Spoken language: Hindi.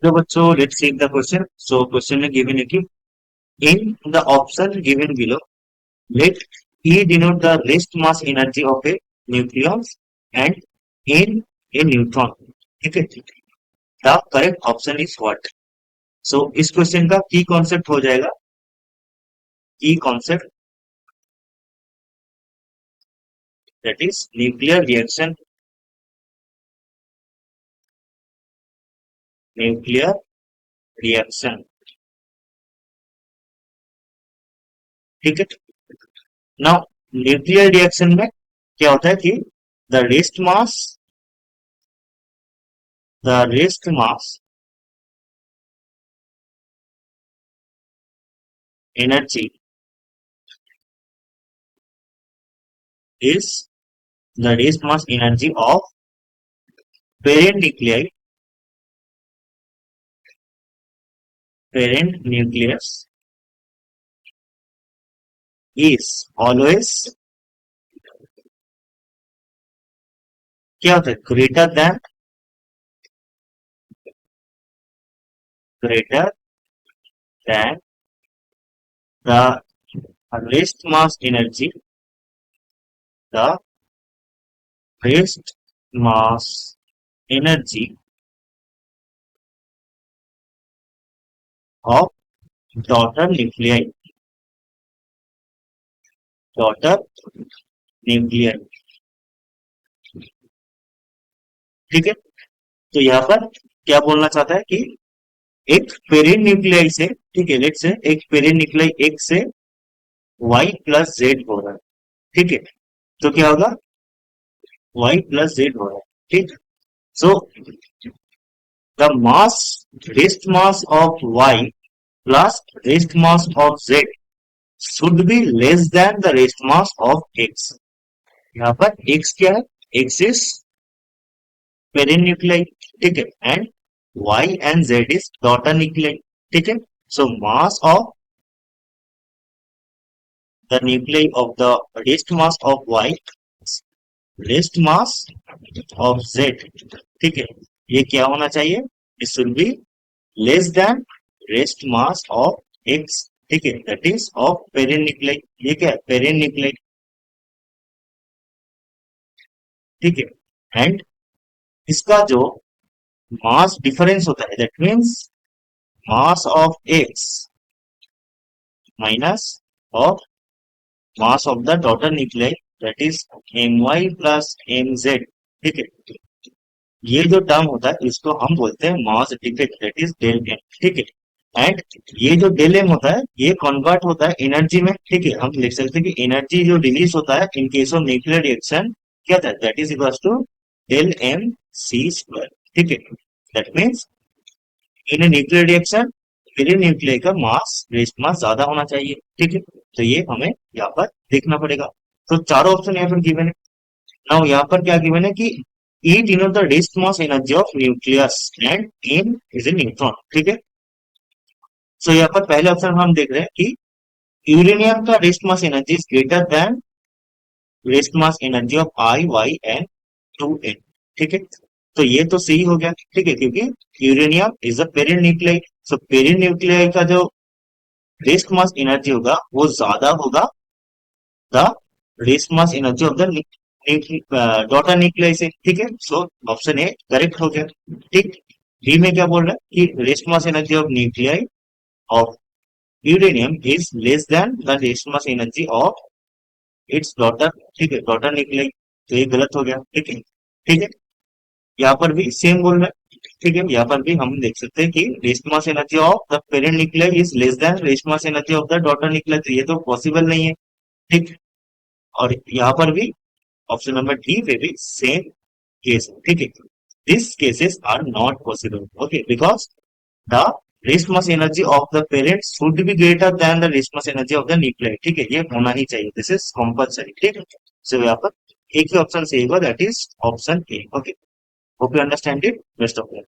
तो बच्चों let's see the question. So question में गिवन है कि in the option given below, let E denote the rest mass energy of a nucleus and N a neutron. ठीक है. The correct option is what? So इस क्वेश्चन का की कॉन्सेप्ट हो जाएगा. की concept that is nuclear reaction. Nuclear reaction. ठीक है. नाउ न्यूक्लियर रिएक्शन में क्या होता है कि the rest mass energy is the rest mass energy of parent nucleus is always क्या होता है greater than the rest mass energy, the rest mass energy of daughter nuclei. daughter nuclei. ठीक है. तो यहाँ पर क्या बोलना चाहता है कि एक पेरेंट न्यूक्लियाई से, ठीक है, लेट से एक पेरेंट न्यूक्लियाई एक से y प्लस जेड हो रहा है. ठीक है. तो क्या होगा y प्लस जेड हो रहा है. ठीक. So the mass rest mass of y plus rest mass of z should be less than the rest mass of x. यहाँ पर x क्या है? x is parent nuclei. ठीक है. And y and z is daughter nuclei. ठीक है. So mass of the nuclei of the rest mass of y, rest mass of z. ठीक है. ये क्या होना चाहिए? It should be less than rest mass of x. ठीक है. That is of parent nuclei. ये क्या है? Parent nuclei. ठीक है. एंड इसका जो मास डिफरेंस होता है that means mass of X minus of mass of the daughter nuclei that is M Y plus M Z. ठीक है. ये जो टर्म होता है इसको हम बोलते हैं mass defect that is del M. ठीक है. एंड ये जो डेल एम होता है ये कन्वर्ट होता है एनर्जी में. ठीक है. हम लिख सकते हैं कि एनर्जी जो रिलीज होता है in case of nuclear reaction क्या था? That is equal to del M C square. ठीक है. That means in nuclear reaction फिर न्यूक्लियर का मास रेस्ट मास ज्यादा होना चाहिए. ठीक है. तो ये हमें यहाँ पर देखना पड़ेगा. तो चारों ऑप्शन यहाँ पर गिवन है. नाउ यहाँ पर क्या गिवन है कि E denote the rest mass energy of nucleus and N is a neutron. ठीक है. सो यहाँ पर पहले ऑप्शन हम देख रहे हैं कि यूरेनियम का rest mass energy is greater than rest mass energy of I Y and 2n. ठीक है. तो ये तो सही हो गया. ठीक है. क्योंकि uranium is a parent nuclei. So parent nuclei का जो रेस्ट मास एनर्जी होगा वो ज्यादा होगा the rest mass energy of the daughter nuclei से. ठीक है. सो ऑप्शन ए करेक्ट हो गया. ठीक. बी में क्या बोल रहा है कि rest mass energy of nuclei of uranium is less than the rest mass energy of its daughter. ठीक है. Daughter nuclei. तो ये गलत हो गया. ठीक है. ठीक है. यहाँ पर भी सेम बोल रहा है. ठीक है. यहाँ पर भी हम देख सकते हैं कि rest mass energy of the parent nuclei is less than rest mass energy of the daughter nuclei. तो ये तो पॉसिबल नहीं है. ठीक. और यहाँ पर भी ऑप्शन नंबर डी पे भी सेम केस. ठीक है. This cases are not possible. Okay. Because the rest mass energy of the parent should be greater than the rest mass energy of the nuclear. ठीक है. ये होना ही चाहिए. This is compulsory. ठीक है. सो यहाँ पर एक ही ऑप्शन सही होगा that is option A. Okay. Hope you understand it. Best of luck.